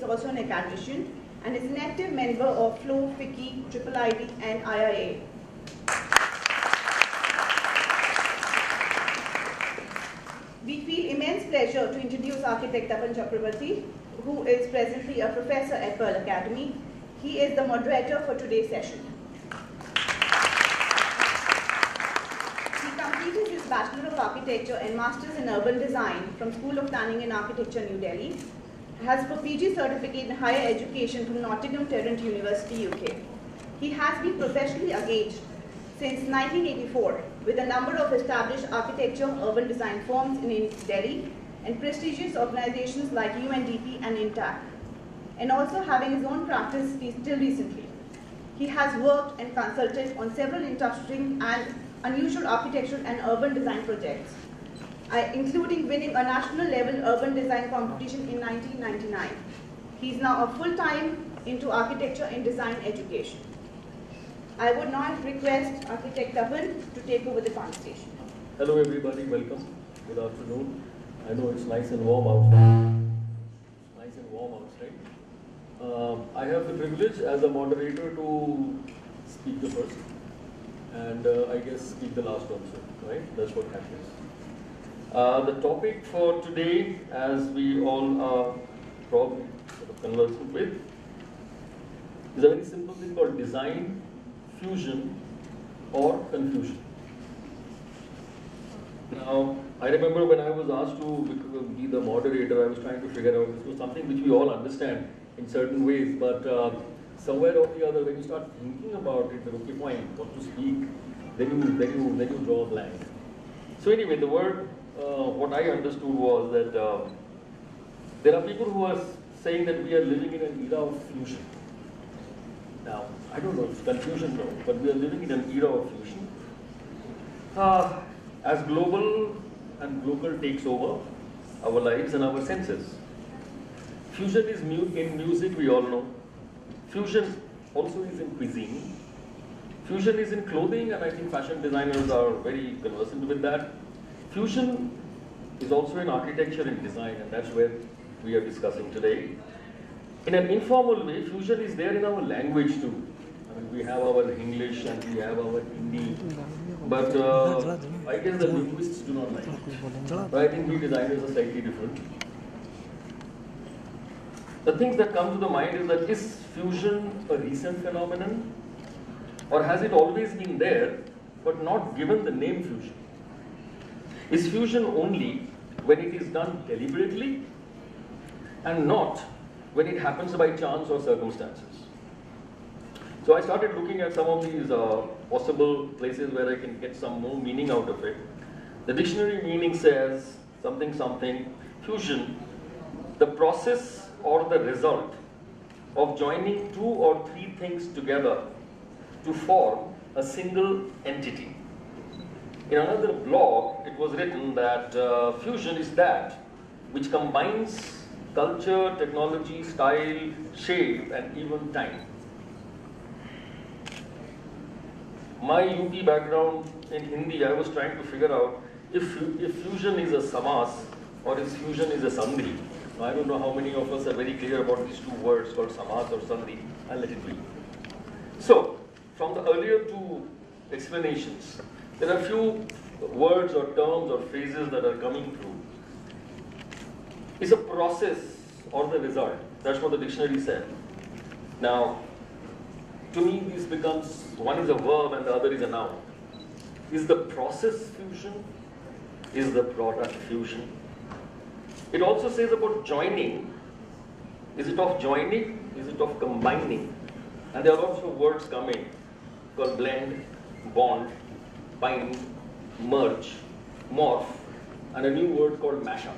also an academician and is an active member of FLO, FICCI, IIID and IIA. We feel immense pleasure to introduce architect Tapan Chakravarty, who is presently a professor at Pearl Academy. He is the moderator for today's session. He completed his Bachelor of Architecture and Masters in Urban Design from School of Planning and Architecture, New Delhi. Has a PG certificate in higher education from Nottingham Trent University, UK. He has been professionally engaged since 1984 with a number of established architecture urban design firms in Delhi and prestigious organizations like UNDP and INTAC, and also having his own practice till recently. He has worked and consulted on several interesting and unusual architectural and urban design projects, including winning a national level urban design competition in 1999. He is now a full-time into architecture and design education. I would now request Architect Tapan to take over the conversation. Hello everybody, welcome. Good afternoon. I know it's nice and warm outside. Nice and warm outside. I have the privilege as a moderator to speak the first and I guess speak the last also, right? That's what happens. The topic for today, as we all are probably sort of conversant with, is a very simple thing called design, fusion, or confusion. Now, I remember when I was asked to be the moderator, I was trying to figure out, this was something which we all understand in certain ways, but somewhere or the other, when you start thinking about it, okay, fine, what to speak, then you draw a blank. So anyway, the word, what I understood was that there are people who are saying that we are living in an era of fusion. Now, I don't know, it's confusion now, but we are living in an era of fusion. As global and local takes over our lives and our senses. Fusion is in music, we all know. Fusion also is in cuisine. Fusion is in clothing, and I think fashion designers are very conversant with that. Fusion is also in architecture and design, and that's where we are discussing today. In an informal way, fusion is there in our language too. I mean, we have our English and we have our Hindi, but I guess the linguists do not like it. But I think we designers are slightly different. The things that come to the mind is that, is fusion a recent phenomenon? Or has it always been there, but not given the name fusion? Is fusion only when it is done deliberately and not when it happens by chance or circumstances? So I started looking at some of these possible places where I can get some more meaning out of it. The dictionary meaning says something, fusion, the process or the result of joining two or three things together to form a single entity. In another blog, it was written that fusion is that which combines culture, technology, style, shape, and even time. My UP background in Hindi, I was trying to figure out if fusion is a samas or if fusion is a sandhi. I don't know how many of us are very clear about these two words called samas or sandhi. I'll let it be. So, from the earlier two explanations, there are a few words or terms or phrases that are coming through. It's a process or the result. That's what the dictionary said. Now, to me, this becomes, one is a verb and the other is a noun. Is the process fusion? Is the product fusion? It also says about joining. Is it of joining? Is it of combining? And there are lots of words coming called blend, bond, bind, merge, morph, and a new word called mashup.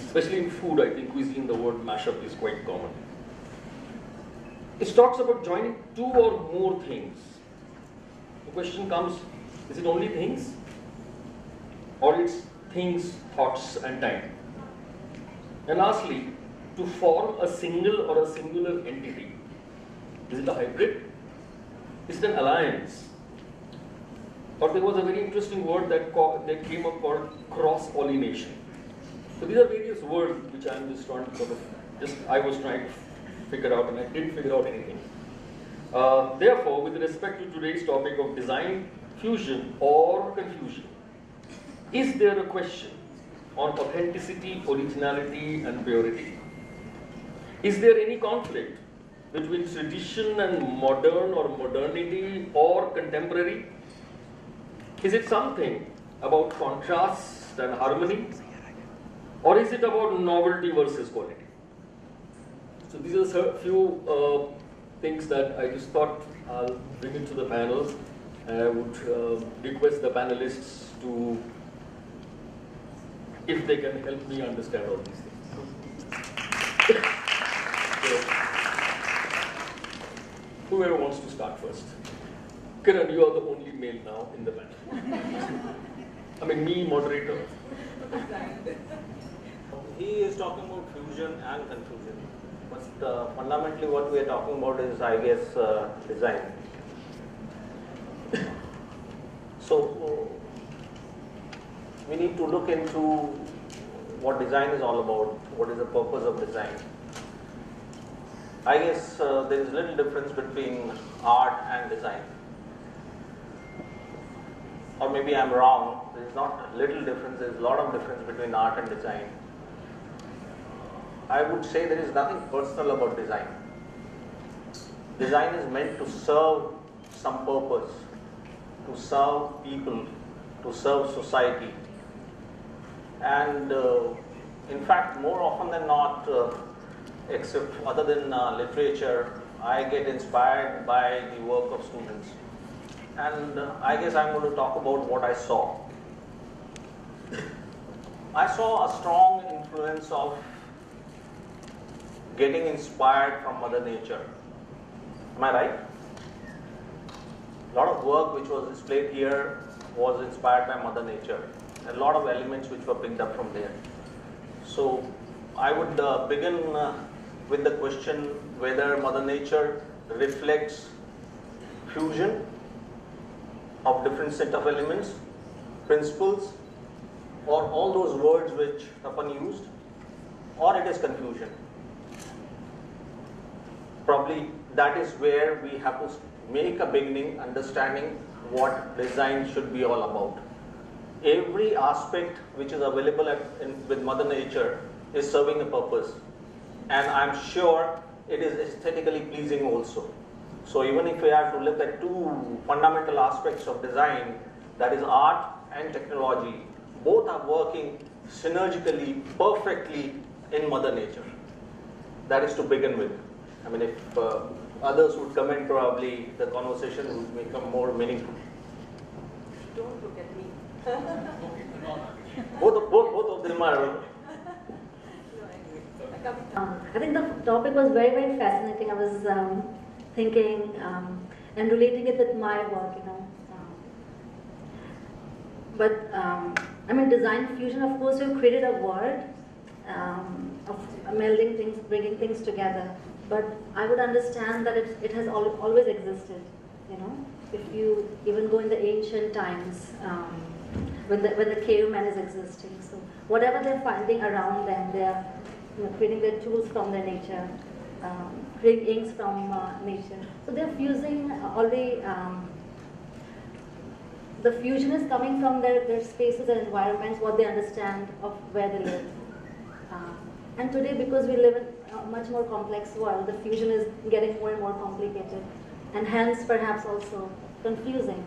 Especially in food, I think cuisine, the word mashup is quite common. It talks about joining two or more things. The question comes, is it only things? Or it's things, thoughts, and time? And lastly, to form a single or a singular entity. Is it a hybrid? Is it an alliance? Or there was a very interesting word that came up called cross-pollination. So these are various words which I am just trying to sort of Just I was trying to figure out, and I didn't figure out anything. Therefore, with respect to today's topic of design fusion or confusion, is there a question on authenticity, originality, and purity? Is there any conflict between tradition and modern, or modernity or contemporary? Is it something about contrast and harmony? Or is it about novelty versus quality? So these are a few things that I just thought I'll bring into the panel. And I would request the panelists to, if they can help me understand all these things. So, whoever wants to start first. Kiran, you are the only male now in the panel. I mean, me, moderator. He is talking about fusion and confusion. But fundamentally what we are talking about is, I guess, design. So we need to look into what design is all about, what is the purpose of design. I guess there is little difference between art and design. Or maybe I'm wrong, there is not little difference, there is a lot of difference between art and design. I would say there is nothing personal about design. Design is meant to serve some purpose, to serve people, to serve society. And in fact, more often than not, except other than literature, I get inspired by the work of students. And I guess I'm going to talk about what I saw. I saw a strong influence of getting inspired from Mother Nature. Am I right? A lot of work which was displayed here was inspired by Mother Nature. A lot of elements which were picked up from there. So I would begin with the question whether Mother Nature reflects fusion of different set of elements, principles, or all those words which Tapan used, or it is confusion. Probably that is where we have to make a beginning understanding what design should be all about. Every aspect which is available with Mother Nature is serving a purpose, and I'm sure it is aesthetically pleasing also. So even if we have to look at two fundamental aspects of design, that is art and technology, both are working synergically, perfectly in Mother Nature. That is to begin with. I mean, if others would comment, probably the conversation would become more meaningful. Don't look at me. both of them are. I think the topic was very, very fascinating. I was thinking and relating it with my work, you know. But I mean, design fusion, of course, we've created a word of melding things, bringing things together. But I would understand that it has always existed, you know. If you even go in the ancient times, when the caveman is existing, so whatever they're finding around them, they're creating their tools from their nature, creating inks from nature. So they're fusing already. The fusion is coming from their spaces and environments, what they understand of where they live. And today, because we live in a much more complex world, the fusion is getting more and more complicated, and hence perhaps also confusing.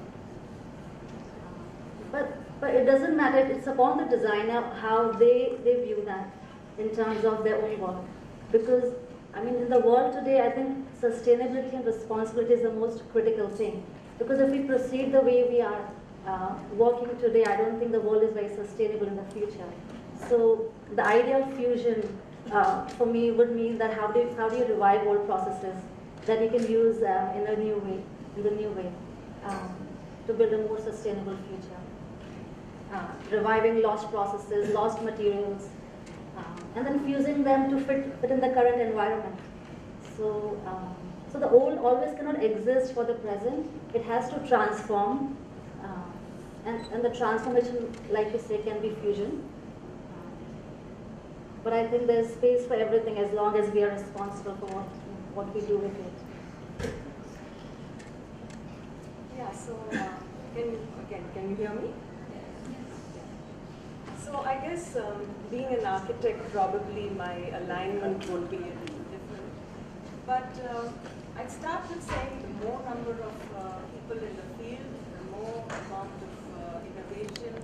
But it doesn't matter, it's upon the designer how they view that in terms of their own work. Because, I mean, in the world today, I think sustainability and responsibility is the most critical thing. Because if we proceed the way we are working today, I don't think the world is very sustainable in the future. So the idea of fusion for me would mean that how do you revive old processes that you can use in the new way to build a more sustainable future. Reviving lost processes, lost materials, and then fusing them to fit in the current environment. So so the old always cannot exist for the present. It has to transform, and the transformation, like you say, can be fusion. But I think there's space for everything as long as we are responsible for what we do with it. Yeah, so can you hear me? So I guess being an architect, probably my alignment would be a little different. But I'd start with saying the more number of people in the field, the more amount of innovation,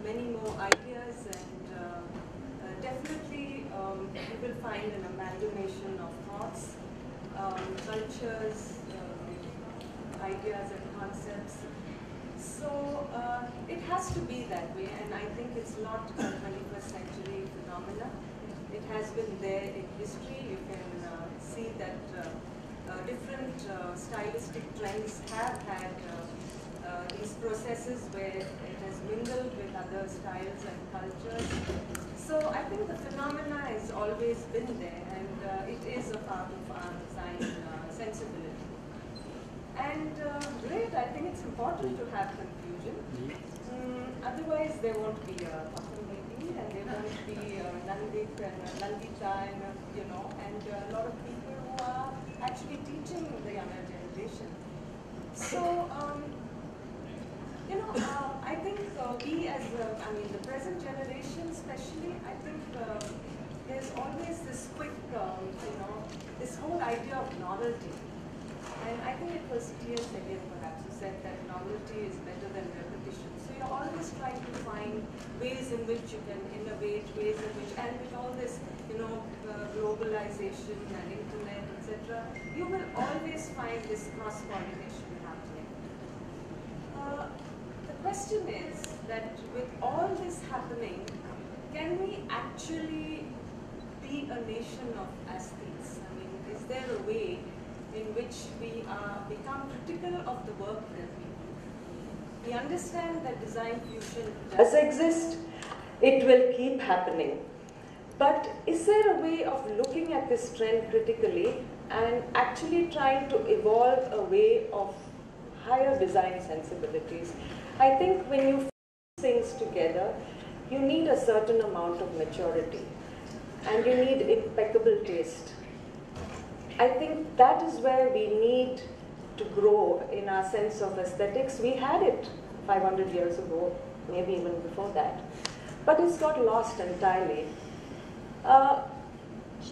many more ideas, and definitely you will find an amalgamation of thoughts, cultures, ideas and concepts. So it has to be that way, and I think it's not a 21st century phenomena. It has been there in history. You can see that different stylistic trends have had these processes where it has mingled with other styles and cultures. So I think the phenomena has always been there, and it is a part of our design sensibility. And great, I think it's important to have confusion. Otherwise, there won't be a Tapan meeting, and there won't be Nandik and Nandita, and and a lot of people who are actually teaching the younger generation. So, I think we as, the present generation especially, I think there's always this quick, this whole idea of novelty. And I think it was T.S. Eliot perhaps who said that novelty is better than repetition. So you're always trying to find ways in which you can innovate, ways in which, and with all this, globalization and internet, etc., you will always find this cross-pollination happening. The question is that with all this happening, can we actually be a nation of aesthetes? I mean, is there a way in which we become critical of the work that we do? We understand that design fusion does exist, it will keep happening. But is there a way of looking at this trend critically and actually trying to evolve a way of higher design sensibilities? I think when you put things together, you need a certain amount of maturity and you need impeccable taste. I think that is where we need to grow in our sense of aesthetics. We had it 500 years ago, maybe even before that, but it's got lost entirely. I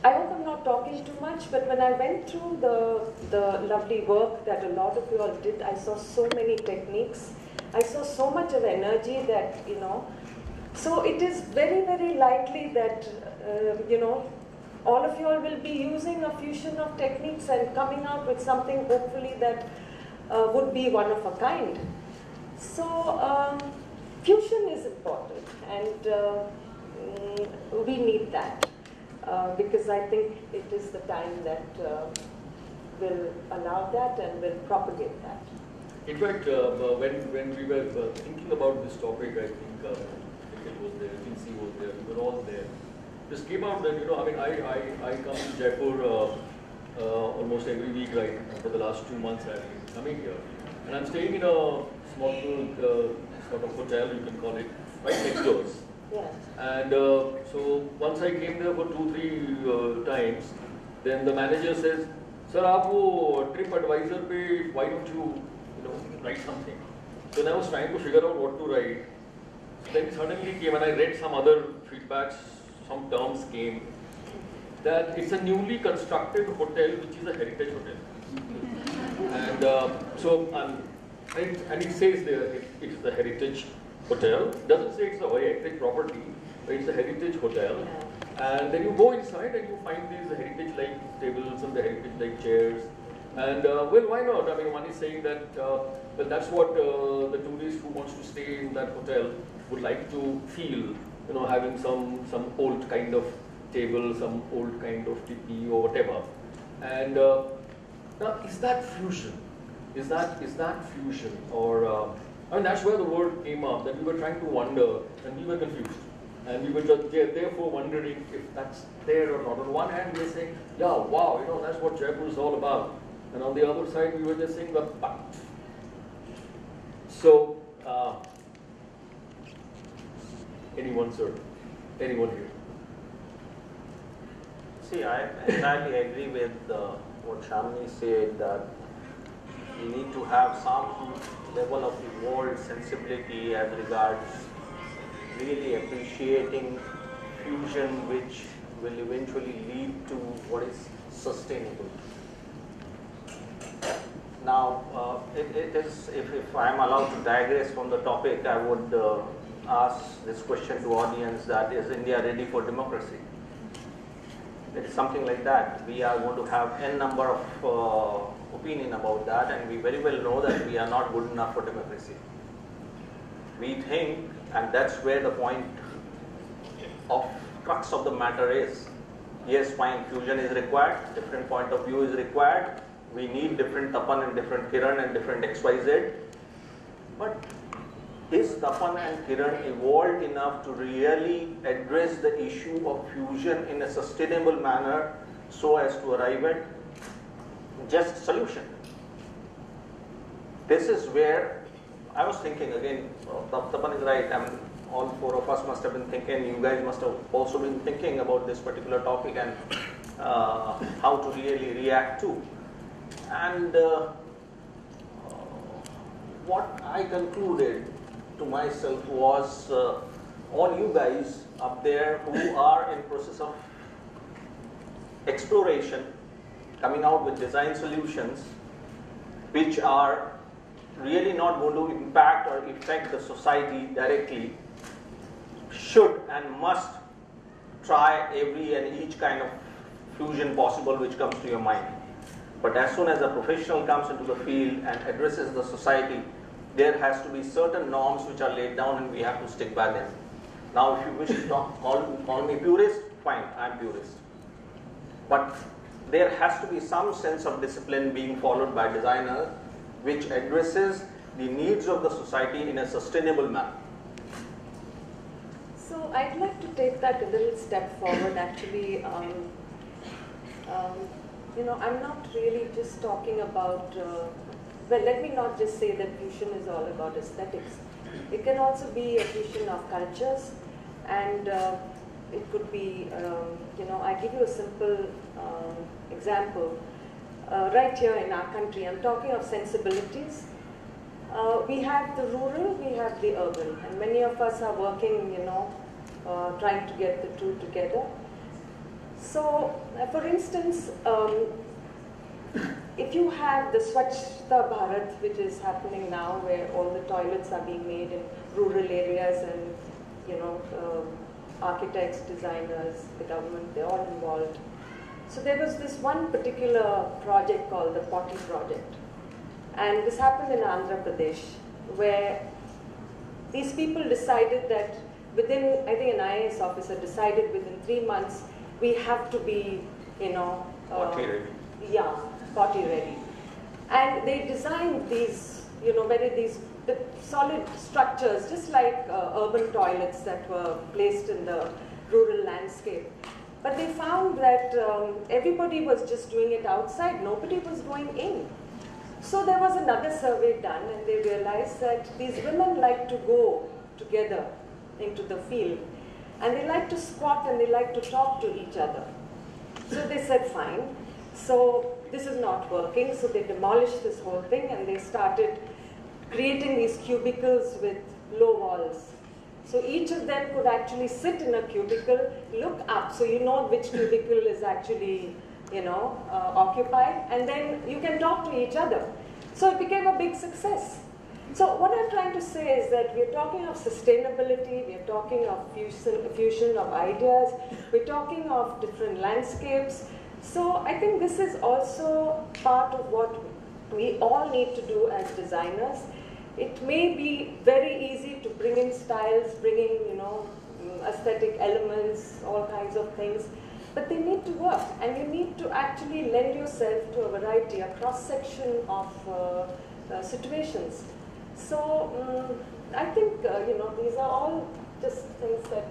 hope I'm not talking too much, but when I went through the lovely work that a lot of you all did, I saw so many techniques. I saw so much of energy that, so it is very, very likely that, all of you all will be using a fusion of techniques and coming out with something hopefully that would be one of a kind. So fusion is important, and we need that because I think it is the time that will allow that and will propagate that. In fact, when we were thinking about this topic, I think Nikhil was there, Jinsi was there, we were all there. This came out that, I come to Jaipur almost every week, right? For the last 2 months I've been coming here. And I'm staying in a small sort of hotel, you can call it, right next doors. Yeah. And so once I came there for 2-3 times, then the manager says, "Sir, aap wo trip advisor pe, why don't you, write something?" So then I was trying to figure out what to write. Then suddenly came, and I read some other feedbacks, some terms came, that it's a newly constructed hotel which is a heritage hotel. And it says there it's the heritage hotel. It doesn't say it's a heritage property, but it's a heritage hotel. And then you go inside and you find these heritage-like tables and the heritage-like chairs. And well, why not? One is saying that, well, that's what the tourist who wants to stay in that hotel would like to feel, having some old kind of table, some old kind of tipi or whatever. And now, is that fusion? Is that fusion? Or, that's where the word came up, that we were trying to wonder and we were confused. And we were just therefore wondering if that's there or not. On one hand, we were saying, yeah, wow, that's what Jaipur is all about. And on the other side, we were just saying, but. So, anyone, sir? Anyone here? See, I entirely agree with what Shamini said, that we need to have some level of evolved sensibility as regards really appreciating fusion, which will eventually lead to what is sustainable. Now, it is, if I am allowed to digress from the topic, I would ask this question to audience, that is India ready for democracy? It is something like that. We are going to have n number of opinion about that, and we very well know that we are not good enough for democracy. We think, and that's where the point of crux of the matter is, yes, fine, fusion is required, different point of view is required, we need different Tapan and different Kiran and different XYZ, but is Tapan and Kiran evolved enough to really address the issue of fusion in a sustainable manner so as to arrive at just solution? This is where I was thinking again. Tapan is right. All four of us must have been thinking. You guys must have also been thinking about this particular topic and how to really react to. And what I concluded to myself was, all you guys up there who are in process of exploration, coming out with design solutions which are really not going to impact or affect the society directly, should and must try every and each kind of fusion possible which comes to your mind. But as soon as a professional comes into the field and addresses the society, there has to be certain norms which are laid down, and we have to stick by them. Now, if you wish to call me purist, fine, I'm purist. But there has to be some sense of discipline being followed by designers which addresses the needs of the society in a sustainable manner. So I'd like to take that a little step forward. Actually, you know, I'm not really just talking about, well, let me not just say that fusion is all about aesthetics. It can also be a fusion of cultures, and it could be, you know, I give you a simple example. Right here in our country, I'm talking of sensibilities. We have the rural, we have the urban, and many of us are working, you know, trying to get the two together. So, for instance, if you have the Swachhta Bharat, which is happening now, where all the toilets are being made in rural areas, and, you know, architects, designers, the government, they're all involved. So there was this one particular project called the Potty Project. And this happened in Andhra Pradesh, where these people decided that within, I think an IAS officer decided within 3 months, we have to be, you know, Potty ready. Yeah, potty ready. And they designed these, you know, the solid structures, just like urban toilets that were placed in the rural landscape. But they found that everybody was just doing it outside, nobody was going in. So there was another survey done, and they realized that these women like to go together into the field, and they like to squat and they like to talk to each other. So they said, fine, so this is not working, so they demolished this whole thing, and they started creating these cubicles with low walls. So each of them could actually sit in a cubicle, look up, so you know which cubicle is actually, you know, occupied, and then you can talk to each other. So it became a big success. So what I'm trying to say is that we're talking of sustainability, we're talking of fusion of ideas, we're talking of different landscapes. So I think this is also part of what we all need to do as designers. It may be very easy to bring in styles, bring in, you know, aesthetic elements, all kinds of things, but they need to work, and you need to actually lend yourself to a variety, a cross-section of situations. So I think, you know, these are all just things that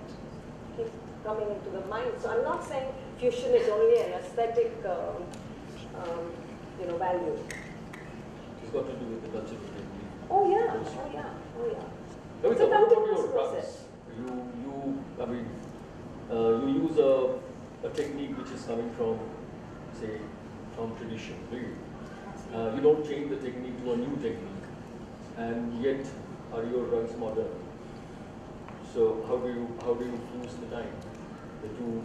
keep coming into the mind. So I'm not saying fusion is only an aesthetic, you know, value. It's got to do with the culture. Oh yeah, oh yeah, oh yeah. Kavita, It's a what about continuous your process. drugs? You use a a technique which is coming from, say, from tradition, do you? You don't change the technique to a new technique, and yet are your rugs modern? So how do you fuse the time? The two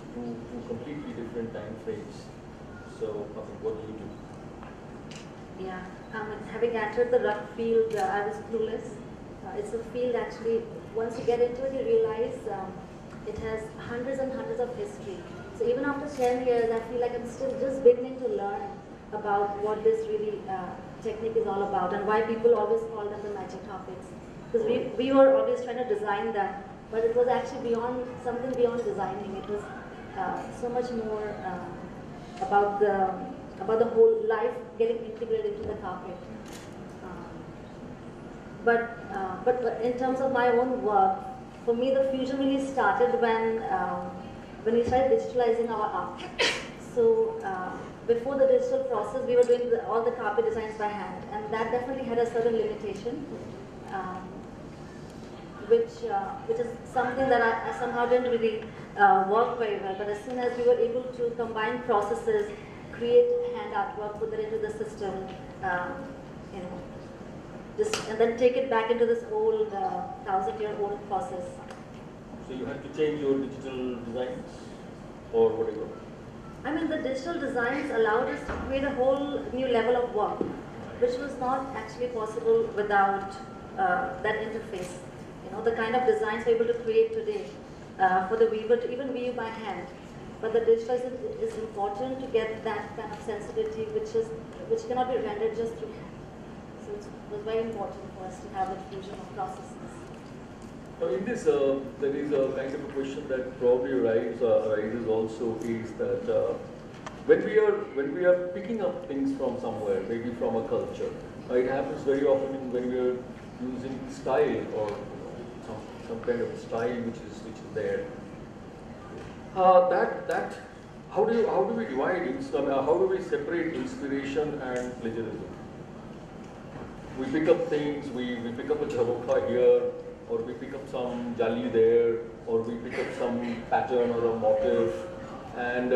completely different time frames. So I mean, what do you do? Yeah, having entered the rug field, I was clueless. It's a field actually, once you get into it, you realize it has hundreds and hundreds of history. So even after 10 years, I feel like I'm still just beginning to learn about what this really technique is all about and why people always call them the magic topics. Because we were always trying to design them, but it was actually beyond, something beyond designing. It was so much more about the whole life getting integrated into the carpet. But in terms of my own work, for me the fusion really started when we started digitalizing our art. So before the digital process, we were doing all the carpet designs by hand, and that definitely had a certain limitation, which is something that I somehow didn't really work very well. But as soon as we were able to combine processes, create hand artwork, put that into the system, and then take it back into this old 1,000-year-old process. So you had to change your digital designs or whatever? I mean, the digital designs allowed us to create a whole new level of work, which was not actually possible without that interface. The kind of designs we're able to create today for the weaver to even weave by hand. But the digital is important to get that kind of sensibility, which cannot be rendered just through hand. So it was very important for us to have a fusion of processes. Now in this, there is a kind of a question that probably arises also is that when we are picking up things from somewhere, maybe from a culture, it happens very often when we are using style or some kind of style which is there. How do we divide? How do we separate inspiration and plagiarism? We pick up things. We pick up a jharoka here, or we pick up some jali there, or we pick up some pattern or a motif, and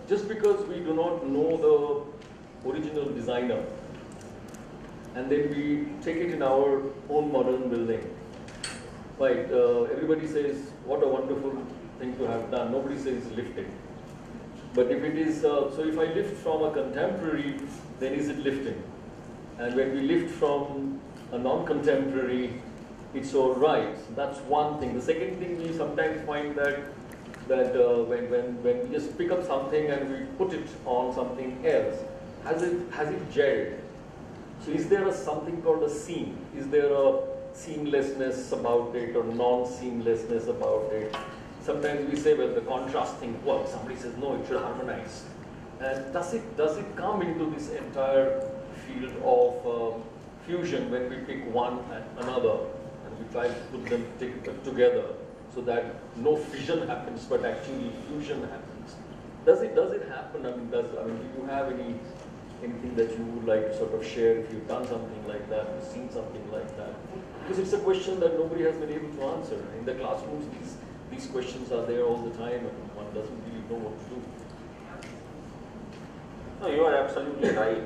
just because we do not know the original designer, and then we take it in our own modern building. Right? Everybody says, "What a wonderful thing to have done." Nobody says lifting. But if it is, so if I lift from a contemporary, then is it lifting? And when we lift from a non-contemporary, it's all right. That's one thing. The second thing, we sometimes find that when we just pick up something and we put it on something else, has it gelled? So is there something called a seam? Is there a seamlessness about it or non-seamlessness about it? Sometimes we say, well, the contrast thing works. Somebody says, no, it should harmonize. And does it come into this entire field of fusion when we pick one and another and we try to put them together so that no fission happens but actually fusion happens? Does it happen? I mean, do you have anything that you would like to sort of share if you've done something like that, or seen something like that? Because it's a question that nobody has been able to answer. In the classrooms, these questions are there all the time and one doesn't really know what to do. No, you are absolutely right.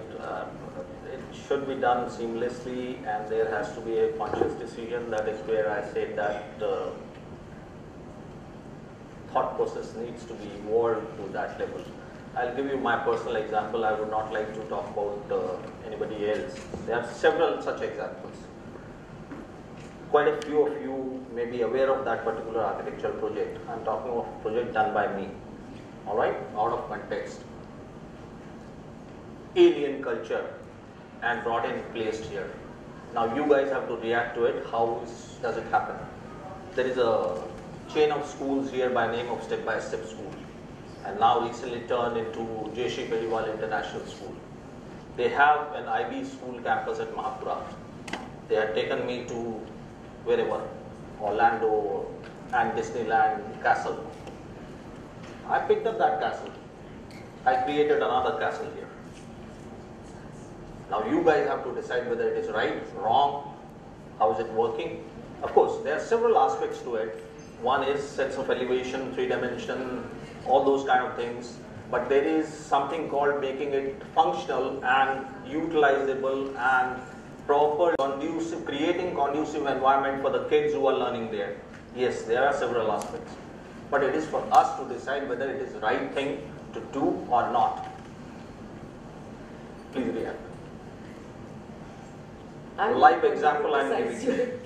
It should be done seamlessly and there has to be a conscious decision. That is where I said that thought process needs to be evolved to that level. I'll give you my personal example. I would not like to talk about anybody else. There are several such examples. Quite a few of you may be aware of that particular architectural project. I'm talking of a project done by me. All right? Out of context. Alien culture and brought in, placed here. Now you guys have to react to it. How does it happen? There is a chain of schools here by name of Step by Step School, and now recently turned into J.C. Periwal International School. They have an IB school campus at Mahapura. They had taken me to wherever, Orlando and Disneyland Castle. I picked up that castle. I created another castle here. Now you guys have to decide whether it is right, wrong, how is it working. Of course, there are several aspects to it. One is sense of elevation, 3-dimension, all those kind of things. But there is something called making it functional and utilizable and proper, conducive, creating conducive environment for the kids who are learning there. Yes, there are several aspects. But it is for us to decide whether it is the right thing to do or not. Please react. Live example I am giving you.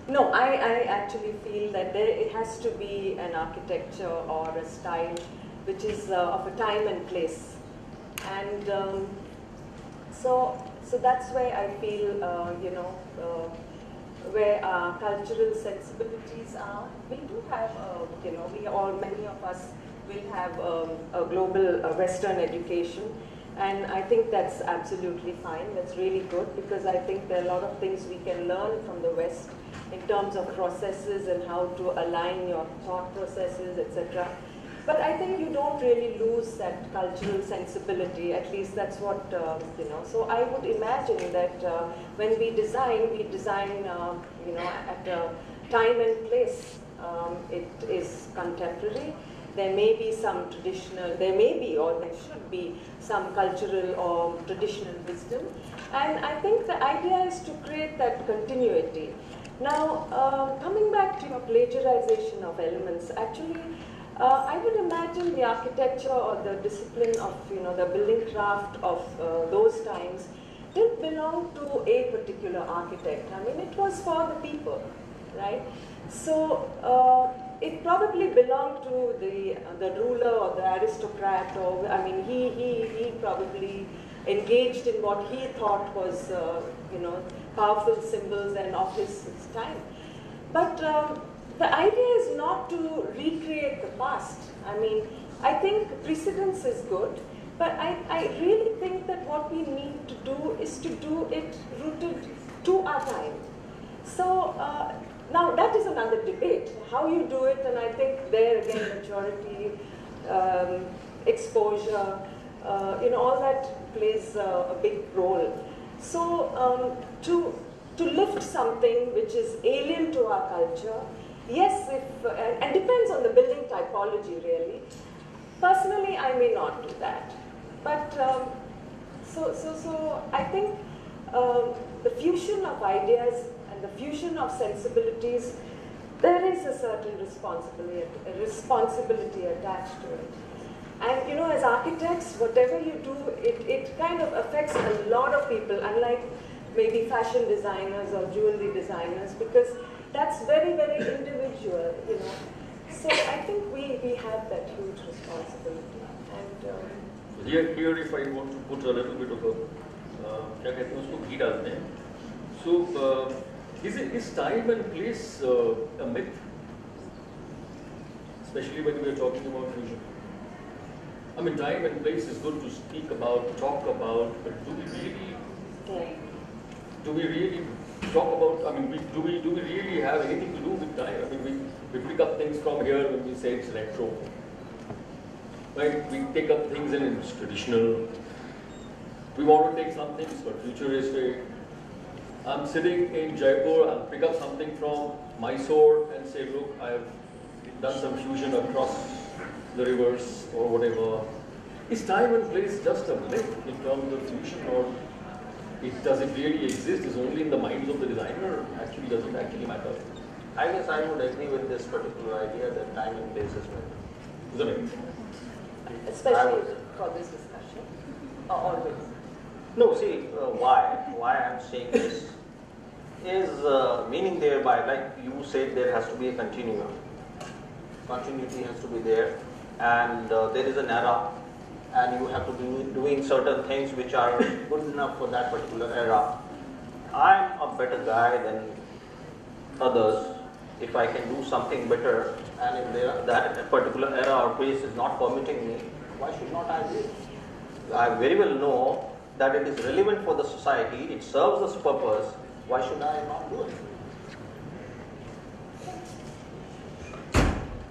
No, I actually feel that it has to be an architecture or a style which is of a time and place. And so that's where I feel, where our cultural sensibilities are. We do have, many of us will have a global Western education. And I think that's absolutely fine. That's really good, because I think there are a lot of things we can learn from the West in terms of processes and how to align your thought processes, etc. But I think you don't really lose that cultural sensibility. At least that's what, So I would imagine that when we design, at a time and place. It is contemporary. There may be some traditional, or there should be some cultural or traditional wisdom. And I think the idea is to create that continuity. Now, coming back to your plagiarization of elements, actually, I would imagine the architecture or the discipline of, the building craft of those times didn't belong to a particular architect. I mean, it was for the people, right? So, it probably belonged to the ruler or the aristocrat, or he probably engaged in what he thought was powerful symbols and of his time. But the idea is not to recreate the past. I mean, I think precedence is good, but I really think that what we need to do is to do it rooted to our time. So. Now, that is another debate, how you do it, and I think there again, maturity, exposure, all that plays a big role. So, to lift something which is alien to our culture, yes, and depends on the building typology, really. Personally, I may not do that. But, so I think the fusion of ideas, the fusion of sensibilities, there is a certain responsibility attached to it. And as architects, whatever you do, it kind of affects a lot of people, unlike maybe fashion designers or jewelry designers, because that's very, very individual, So I think we have that huge responsibility. And here if I want to put a little bit of a, so is time and place a myth? Especially when we are talking about fusion. I mean, time and place is good to speak about, talk about, but do we really talk about, do we really have anything to do with time? I mean, we pick up things from here when we say it's retro. Right? We take up things and it's traditional. We want to take some things for futuristic. I'm sitting in Jaipur, I'll pick up something from Mysore and say, look, I've done some fusion across the rivers or whatever. Is time and place just a myth in terms of fusion, or does it really exist? Is only in the minds of the designer? Actually, does it actually matter? I guess I would agree with this particular idea that time and place is myth. Is it a myth? Especially for this discussion, or always. No, see, why I'm saying this is meaning thereby, like you said, there has to be a continuum. Continuity has to be there, and there is an era, and you have to be doing certain things which are good enough for that particular era. I'm a better guy than others if I can do something better, and if that particular era or place is not permitting me, why should not I do it? I very well know that it is relevant for the society, it serves its purpose, why should I not do it?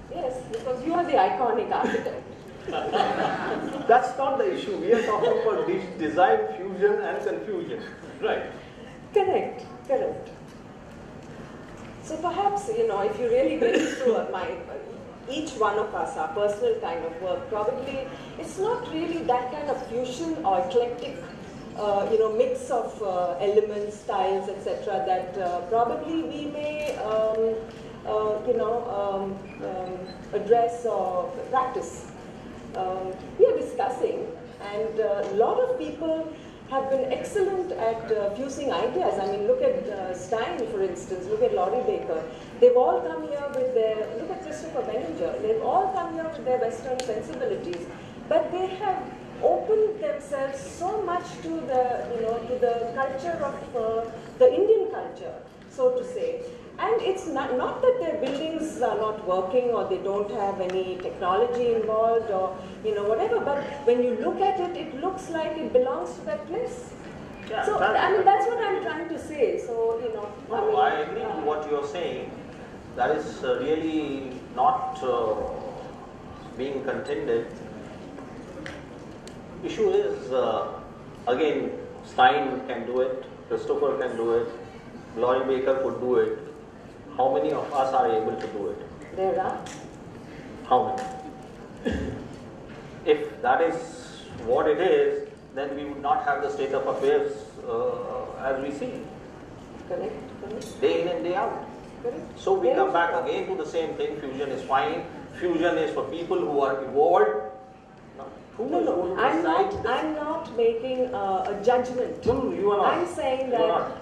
Yes, because you are the iconic architect. That's not the issue. We are talking about design, fusion and confusion. Right. Correct. So perhaps, you know, if you really get into each one of us, our personal kind of work, probably it's not really that kind of fusion or eclectic, you know, mix of elements, styles, etc. that probably we may, you know, address or practice. We are discussing, and a lot of people have been excellent at fusing ideas. I mean, look at Stein, for instance, look at Laurie Baker. They've all come here with their, look at Christopher Benninger, they've all come here with their Western sensibilities, but they have opened themselves so much to the, you know, to the culture of the Indian culture, so to say. And it's not that their buildings are not working or they don't have any technology involved or, you know, whatever, but when you look at it, it looks like it belongs to that place. Yeah, so, I mean, that's what I'm trying to say. So, you know. No, I agree with what you're saying. That is really not being contended. Issue is, again, Stein can do it, Christopher can do it, Laurie Baker could do it. How many of us are able to do it? There are. How many? If that is what it is, then we would not have the state of affairs as we see. Correct, correct. Day in and day out. Correct. So we come back again to the same thing. Fusion is fine. Fusion is for people who are evolved. No, I'm not making a judgment. No, you are not. I'm saying You are that. not.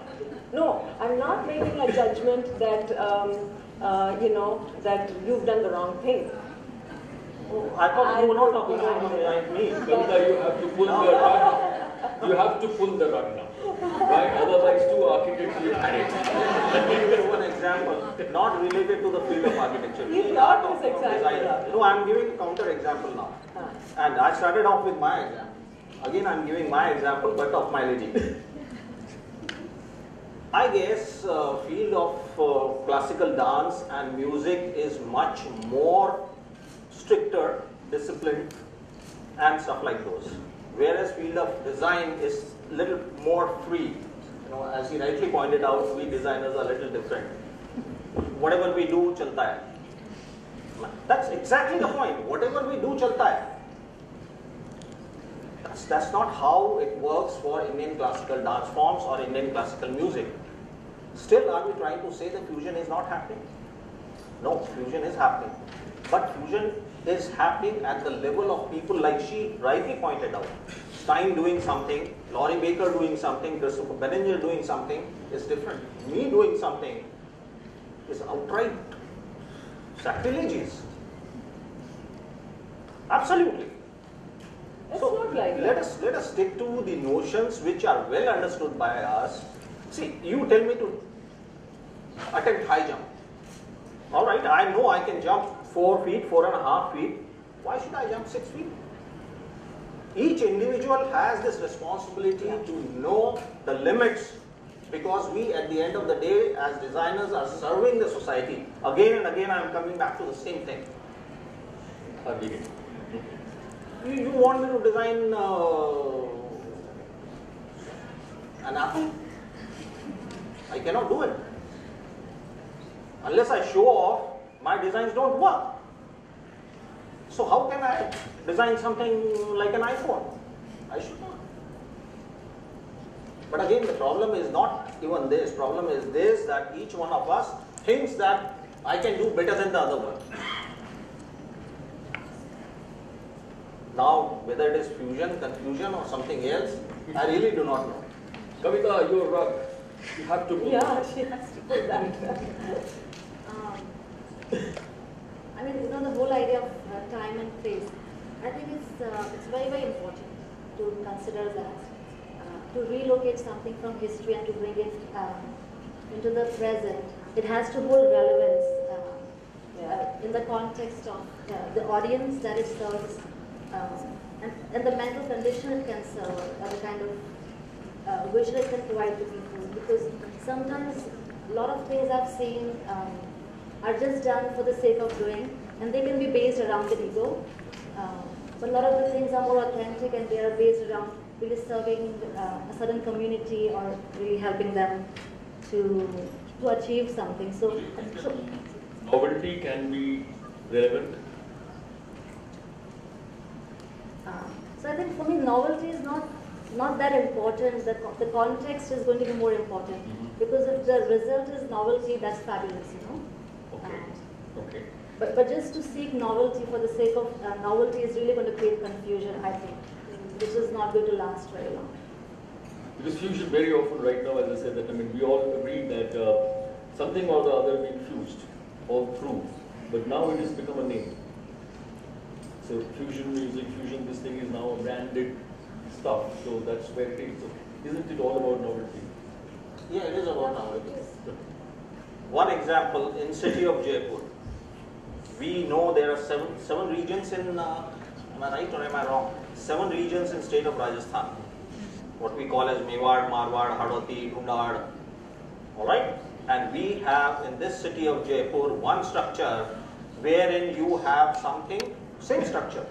No, I'm not making a judgment that you know, that you've done the wrong thing. Oh, I thought you were not talking about me. Kavita, you have to pull the rug. You have to pull the rug now. Right? Otherwise, two architects will panic. Let me give you one example, not related to the field of architecture. You The brought art this of example design. up. No, I'm giving a counter example now. And I started off with my example. Again, I'm giving my example, but of my lady. I guess field of classical dance and music is much more stricter, disciplined, and stuff like those. Whereas field of design is little more free. You know, as he rightly pointed out, we designers are a little different. Whatever we do, chalta hai. That's exactly the point. Whatever we do, chalta hai. That's not how it works for Indian classical dance forms or Indian classical music. Still, are we trying to say that fusion is not happening? No, fusion is happening. But fusion is happening at the level of people like she rightly pointed out. Stein doing something, Laurie Baker doing something, Christopher Benninger doing something is different. Me doing something is outright sacrilegious. Absolutely. It's So not like let that. us stick to the notions which are well understood by us. See, you tell me to attempt high jump. All right, I know I can jump 4 feet, 4.5 feet. Why should I jump 6 feet? Each individual has this responsibility to know the limits, because we at the end of the day as designers are serving the society. Again and again I am coming back to the same thing. Again. You want me to design an apple? I cannot do it. Unless I show off, my designs don't work. So how can I design something like an iPhone? I should not. But again, the problem is not even this. Problem is this, that each one of us thinks that I can do better than the other one. Now, whether it is fusion, confusion or something else, I really do not know. Kavita, your rug. You have to pull. Yeah, she has to put that. I mean, you know, the whole idea of time and place, I think it's very, very important to consider that, to relocate something from history and to bring it into the present. It has to hold relevance in the context of the audience that it serves, and the mental condition it can serve, or the kind of vision it can provide to people. Because sometimes a lot of things I've seen are just done for the sake of doing, and they can be based around the ego. But a lot of the things are more authentic, and they are based around really serving a certain community or really helping them to to achieve something. So Novelty can be relevant. So I think for me, novelty is not that important. The context is going to be more important, because if the result is novelty, that's fabulous, you know. Okay. Okay. But just to seek novelty for the sake of novelty is really going to create confusion, I think, which is not going to last very long. Because fusion very often right now, as I said, that I mean we all agree that something or the other being fused all through, but now it has become a name. So fusion music, fusion this thing is now a branded stuff. So that's where it is. So isn't it all about novelty? Yeah, it is about novelty. One example, in city of Jaipur, we know there are seven regions in, am I right or am I wrong? 7 regions in state of Rajasthan. What we call as Mewar, Marwar, Hadoti, Gundad. Alright? And we have in this city of Jaipur one structure wherein you have something, same structure.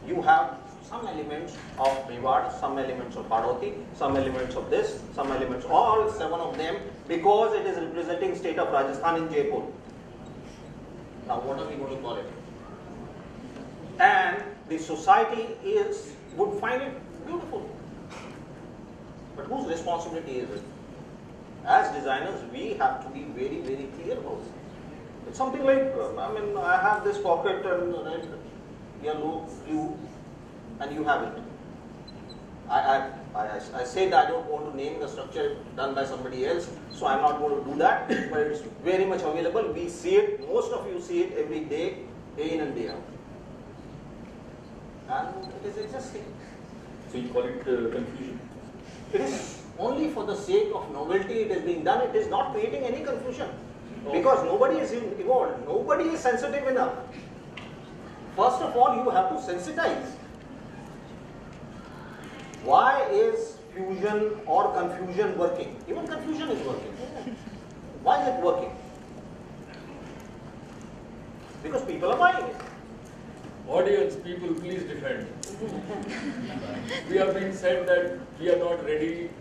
You have some elements of Mewar, some elements of Hadoti, some elements of this, some elements, all 7 of them, because it is representing state of Rajasthan in Jaipur. Now what are we going to call it? And the society would find it beautiful. But whose responsibility is it? As designers, we have to be very, very clear about it. It's something like, I have this pocket and red, yellow, blue, and you have it. I said I don't want to name the structure done by somebody else, so I'm not going to do that, but it's very much available. We see it, most of you see it every day, day in and day out. And it is existing. So you call it confusion? It is only for the sake of novelty it is being done. It is not creating any confusion. Because nobody is evolved. Nobody is sensitive enough. First of all, you have to sensitize. Why is fusion or confusion working? Even confusion is working. Why is it working? Because people are buying it. Audience, people, please defend. We have been said that we are not ready,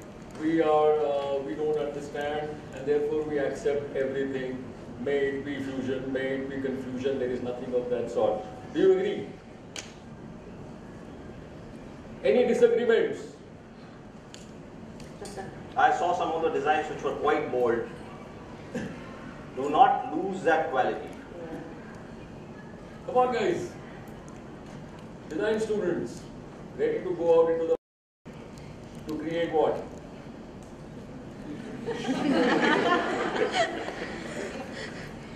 we don't understand, and therefore we accept everything. May it be fusion, may it be confusion, there is nothing of that sort. Do you agree? Any disagreements? I saw some of the designs which were quite bold. Do not lose that quality. Come on guys. Design students, ready to go out into the to create what?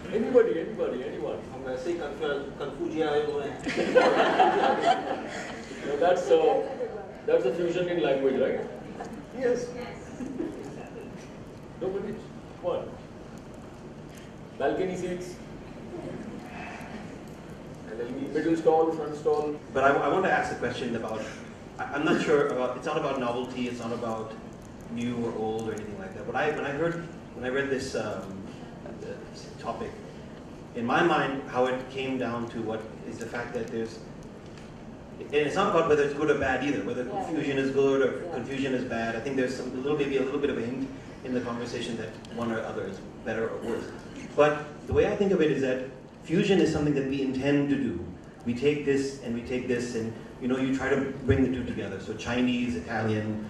anyone. हम वैसे ही confusion आए हुए हैं. That's a fusion in language, right? Yes. Nobody. What? Balcony seats. Middle stall, front stall. But I want to ask a question about, I'm not sure about, it's not about novelty, it's not about new or old or anything like that. When I read this topic, in my mind, how it came down to what is the fact that there's, and it's not about whether it's good or bad either, whether confusion is good or confusion is bad. I think there's maybe a little bit of a hint in the conversation that one or other is better or worse. But the way I think of it is that fusion is something that we intend to do. We take this and we take this and, you try to bring the two together. So Chinese, Italian,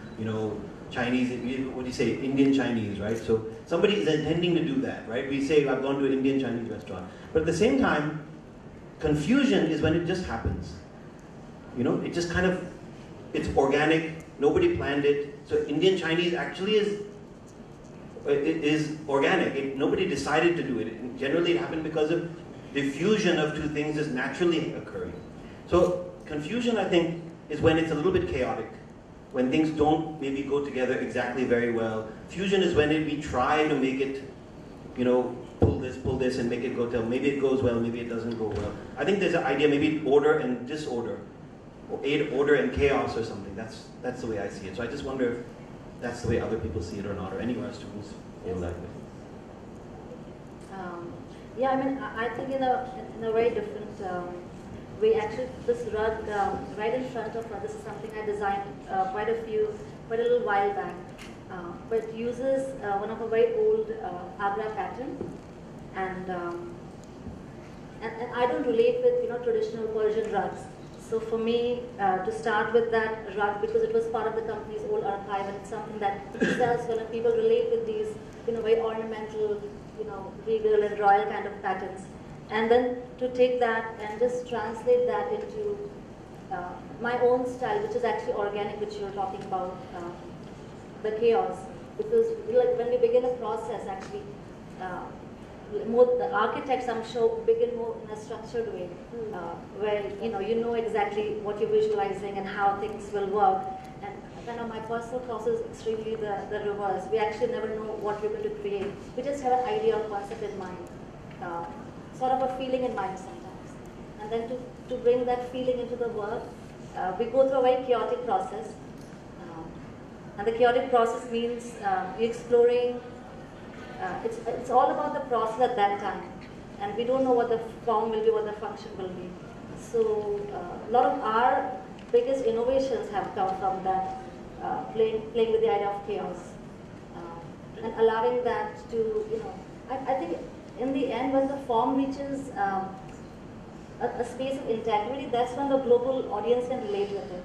Chinese, what do you say, Indian Chinese, right? So somebody is intending to do that, right? We say, I've gone to an Indian Chinese restaurant. But at the same time, confusion is when it just happens. It just kind of, it's organic, nobody planned it. So Indian Chinese actually is organic. Nobody decided to do it. Generally it happened because of the fusion of two things is naturally occurring. So confusion, I think, is when it's a little bit chaotic, when things don't maybe go together exactly very well. Fusion is when we try to make it, pull this and make it go till, maybe it goes well, maybe it doesn't go well. I think there's an idea, maybe order and disorder, or order and chaos or something. That's the way I see it. So I just wonder if that's the way other people see it or not, or any of our students feel that way. Yeah, I think in a very different way. Actually, this rug right in front of us, this is something I designed quite a little while back. but it uses one of a very old Agra pattern, and I don't relate with traditional Persian rugs. So for me to start with that rug, because it was part of the company's old archive, and it's something that sells when people relate with these very ornamental, regal and royal kind of patterns, and then to take that and just translate that into my own style, which is actually organic, which you're talking about, the chaos. Because when we begin a process, actually, the architects, I'm sure, begin more in a structured way, where you know exactly what you're visualizing and how things will work. And my personal process is extremely the reverse. We actually never know what we're going to create. We just have an idea or concept in mind, sort of a feeling in mind sometimes. And then to bring that feeling into the work, we go through a very chaotic process. And the chaotic process means you're exploring. It's all about the process at that time, and we don't know what the form will be, what the function will be. So a lot of our biggest innovations have come from that, playing with the idea of chaos, and allowing that to, I think in the end, when the form reaches a space of integrity, that's when the global audience can relate with it.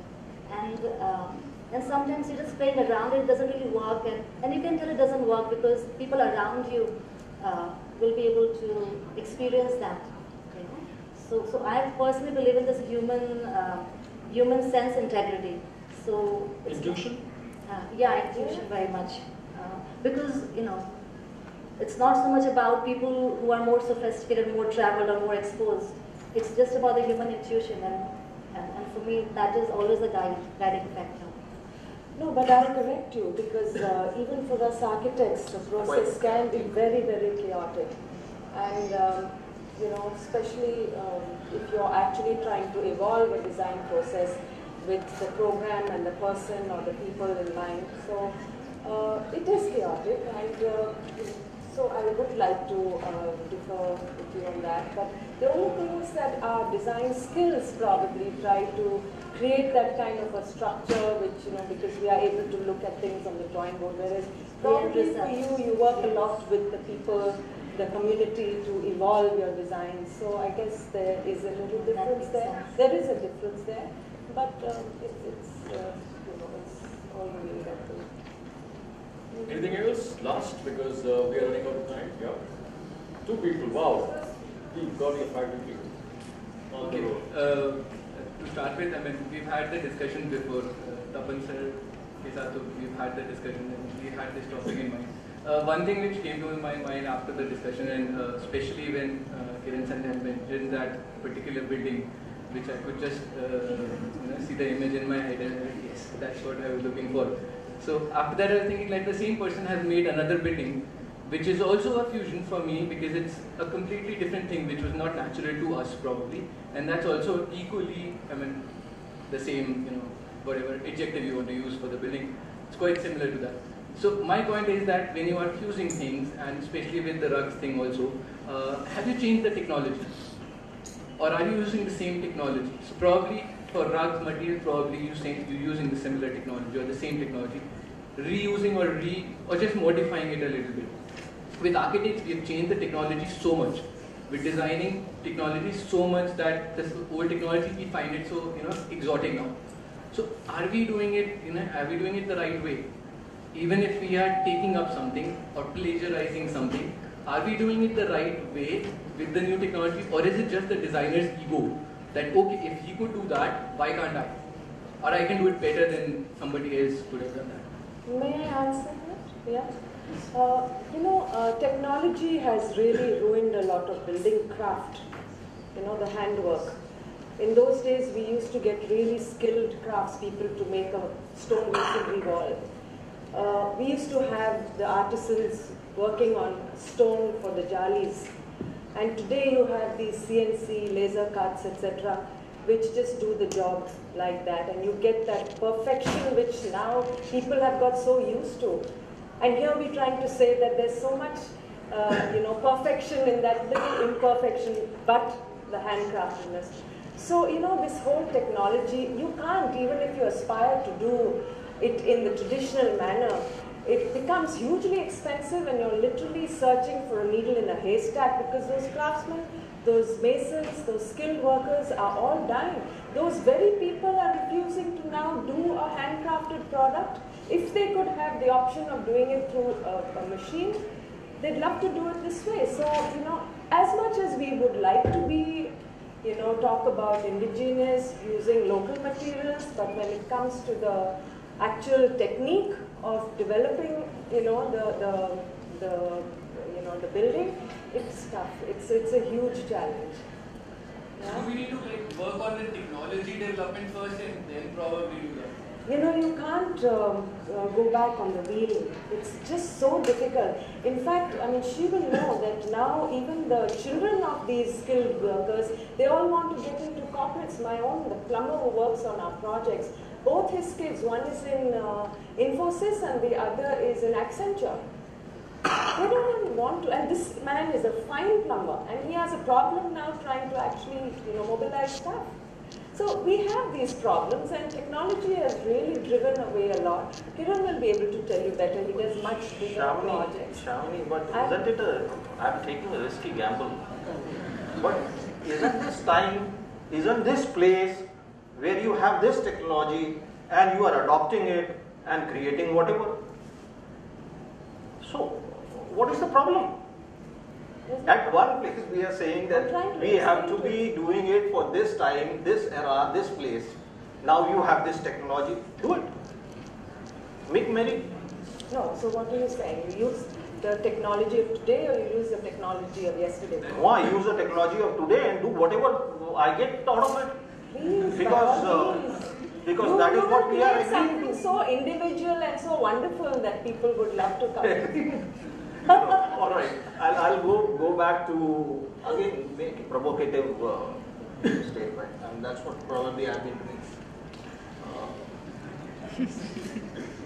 And sometimes you're just playing around, it doesn't really work, and you can tell it doesn't work because people around you will be able to experience that. So I personally believe in this human sense integrity. So intuition? Yeah, intuition very much. Because, it's not so much about people who are more sophisticated, more traveled, or more exposed. It's just about the human intuition, and for me, that is always the guiding factor. No, but I'll correct you, because even for us architects, the process can be very, very chaotic. And, especially if you're actually trying to evolve a design process with the program and the person or the people in mind. So it is chaotic, and so I would like to differ with you on that. But the only thing is that our design skills probably try to create that kind of a structure, which, because we are able to look at things on the drawing board, whereas probably for you work a lot with the people, the community, to evolve your design. So I guess there is a little difference there. There is a difference there, but it's all really that way. Anything else? Last, because we are running out of time. Yeah. 2 people. Wow. You've got your 5 people. Okay. To start with, we've had the discussion before. Tapan sir, we've had the discussion, and we had this topic in mind. One thing which came to my mind after the discussion, and especially when Kiran sir had mentioned that particular building, which I could just see the image in my head, and yes, that's what I was looking for. So after that, I was thinking like the same person has made another building, which is also a fusion for me, because it's a completely different thing which was not natural to us probably, and that's also equally, the same, whatever adjective you want to use for the building, it's quite similar to that. So my point is that when you are fusing things, and especially with the rugs thing also, have you changed the technology? Or are you using the same technology? So probably for rugs material, probably you're using the similar technology or the same technology, reusing or just modifying it a little bit. With architects, we have changed the technology so much. We're designing technology so much that this old technology, we find it so exotic now. So are we doing it? Are we doing it the right way? Even if we are taking up something or plagiarizing something, are we doing it the right way with the new technology, or is it just the designer's ego that okay, if he could do that, why can't I? Or I can do it better than somebody else could have done that. May I answer that? Yeah. Technology has really ruined a lot of building craft, the handwork. In those days, we used to get really skilled craftspeople to make a stone masonry wall. We used to have the artisans working on stone for the jalis. And today you have these CNC, laser cuts, etc., which just do the job like that. And you get that perfection which now people have got so used to. And here we're trying to say that there's so much, perfection in that little imperfection, but the handcraftedness. So, this whole technology, you can't, even if you aspire to do it in the traditional manner, it becomes hugely expensive and you're literally searching for a needle in a haystack because those craftsmen, those masons, those skilled workers are all dying. Those very people are refusing to now do a handcrafted product. If they could have the option of doing it through a machine, they'd love to do it this way. So, you know, as much as we would like to be, you know, talk about indigenous, using local materials, but when it comes to the actual technique of developing, you know, the building, it's tough. It's a huge challenge. So we need to like work on the technology development first and then probably do that. You know, you can't go back on the wheel. It's just so difficult. In fact, I mean, she will know that now even the children of these skilled workers, they all want to get into corporates. My own, the plumber who works on our projects, both his kids, one is in Infosys and the other is in Accenture. They don't even want to, and this man is a fine plumber and he has a problem now trying to actually, you know, mobilize staff. So we have these problems and technology has really driven away a lot. Kiran will be able to tell you better, he does much bigger projects. Shamini, but isn't it I'm taking a risky gamble. But isn't this place where you have this technology and you are adopting it and creating whatever? So, what is the problem? At one place we are saying that we have to be doing it for this time, this era, this place. Now you have this technology, do it. Make merry. No, so what are you saying? You use the technology of today or you use the technology of yesterday? Why use the technology of today and do whatever I get out of it? Please, because that is what we are agreeing something to. so individual and so wonderful that people would love to come. All right, I'll go back to again make a provocative statement, and that's what probably I've been doing.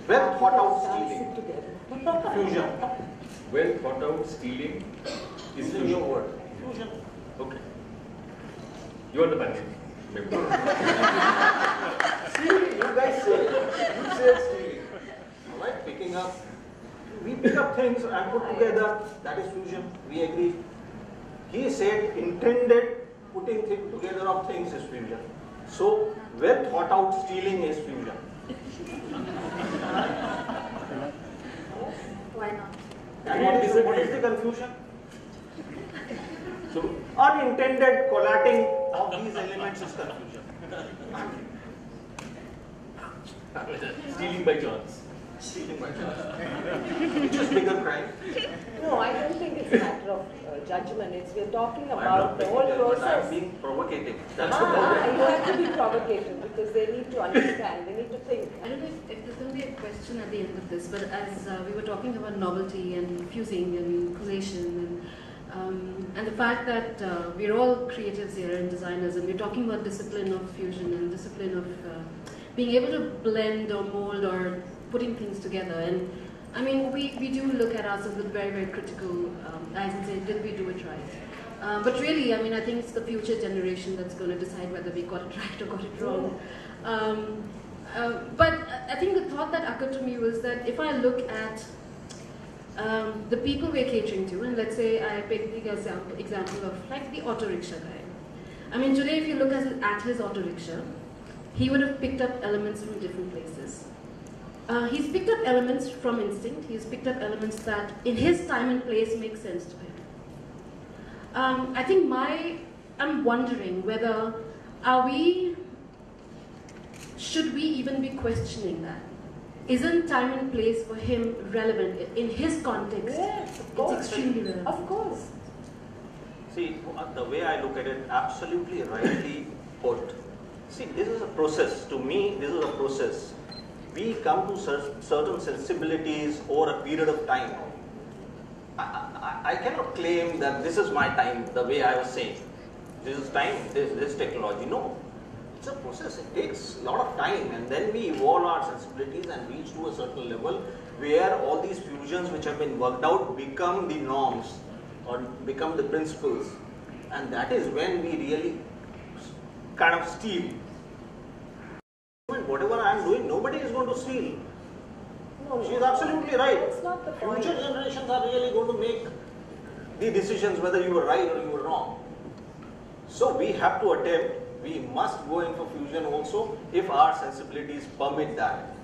Well thought out stealing, fusion. Well thought out stealing is a new word. Fusion. Okay. You are the panel member. Stealing, you guys say. You say stealing. All right, picking up. We pick up things and put together, that is fusion, we agree. He said intended putting together of things is fusion. So, well thought out stealing is fusion. Why not? And what is the confusion? So, unintended collating of these elements is confusion. Stealing by chance. Stealing by chance. Which is bigger crime? No, I don't think it's a matter of judgment. We're talking about the whole process. I'm being provocative. That's the You problem. have to be provocative because they need to understand, they need to think. I don't know if there's going to be a question at the end of this, but as we were talking about novelty and fusing and collation and the fact that we're all creatives here and designers, and we're talking about discipline of fusion and discipline of being able to blend or mold or putting things together. And I mean, we do look at ourselves with very, very critical eyes and say, did we do it right? But really, I mean, I think it's the future generation that's going to decide whether we got it right or got it wrong. But I think the thought that occurred to me was that if I look at the people we're catering to, and let's say I pick the example of like the auto rickshaw guy. I mean, today if you look at his auto rickshaw, he would have picked up elements from different places. He's picked up elements from instinct. He's picked up elements that in his time and place make sense to him. I think I'm wondering whether should we even be questioning that? Isn't time and place for him relevant? In his context, Yes, of course. it's extremely relevant. Of course. See, the way I look at it, absolutely rightly put. See, this is a process. To me, this is a process. We come to certain sensibilities over a period of time. I cannot claim that this is my time, the way I was saying. This is time, this technology. No, it's a process. It takes a lot of time, and then we evolve our sensibilities and reach to a certain level where all these fusions which have been worked out become the norms or become the principles. And that is when we really kind of steal. Whatever I am doing, nobody is going to steal. No, She's absolutely right. That's not the point. Future generations are really going to make the decisions whether you were right or you were wrong. So we have to attempt, we must go in for fusion also if our sensibilities permit that.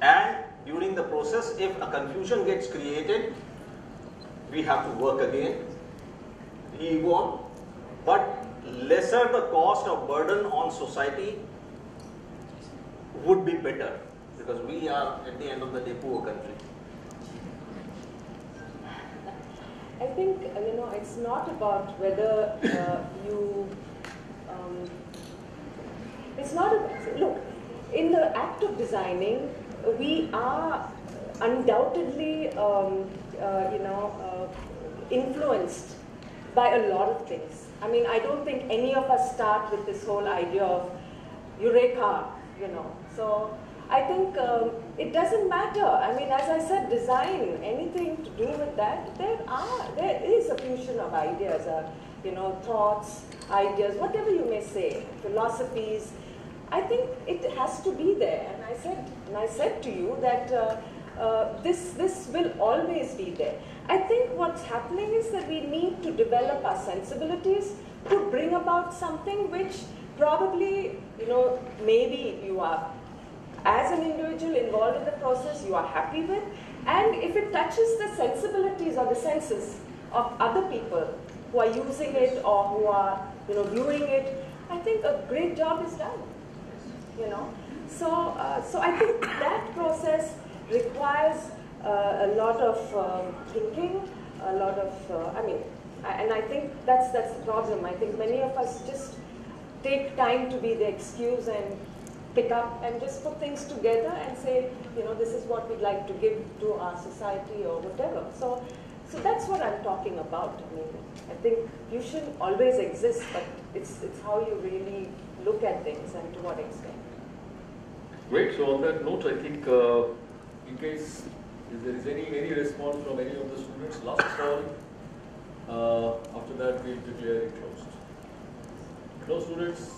And during the process, if a confusion gets created, we have to work again, re-evolve, but lesser the cost or burden on society would be better, because we are at the end of the day poor country. I think, it's not about whether it's not about, look, in the act of designing, we are undoubtedly, influenced by a lot of things. I mean, I don't think any of us start with this whole idea of eureka, So I think it doesn't matter. I mean, as I said, design, anything to do with that, there is a fusion of ideas, thoughts, ideas, whatever you may say, philosophies. I think it has to be there. And I said to you that this will always be there. I think what's happening is that we need to develop our sensibilities to bring about something which probably, maybe you are, as an individual involved in the process, you are happy with. And if it touches the sensibilities or the senses of other people who are using it or who are, viewing it, I think a great job is done. So I think that process requires a lot of thinking, a lot of, and I think that's the problem. I think many of us just take time to be the excuse and pick up and just put things together and say, this is what we'd like to give to our society or whatever. So that's what I'm talking about. I mean, I think fusion always exists, but it's how you really look at things and to what extent. Great. So on that note, I think in case if there is any response from any of the students, last call. After that, we declare it closed. No students?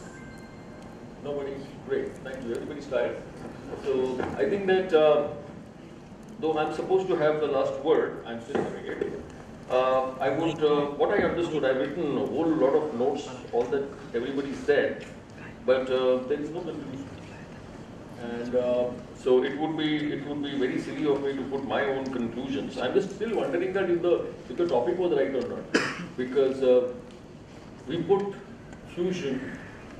Nobody? Great. Thank you. Everybody's tired. So I think that though I'm supposed to have the last word, I'm still having it. I would, what I understood, I've written a whole lot of notes, all that everybody said, but there is no conclusion. And so it would be very silly of me to put my own conclusions. I'm just still wondering that if the topic was right or not, because we put fusion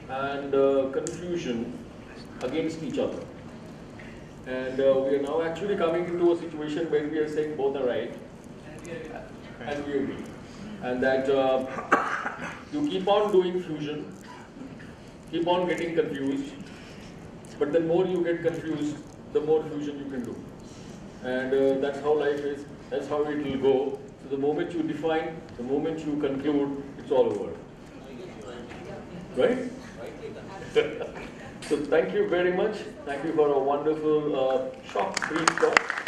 and confusion against each other, and we are now actually coming into a situation where we are saying both are right, and we agree, and that you keep on doing fusion, keep on getting confused. But the more you get confused, the more fusion you can do. And that's how life is, that's how it will go. So the moment you define, the moment you conclude, it's all over. Right? So thank you very much. Thank you for a wonderful, short, brief talk.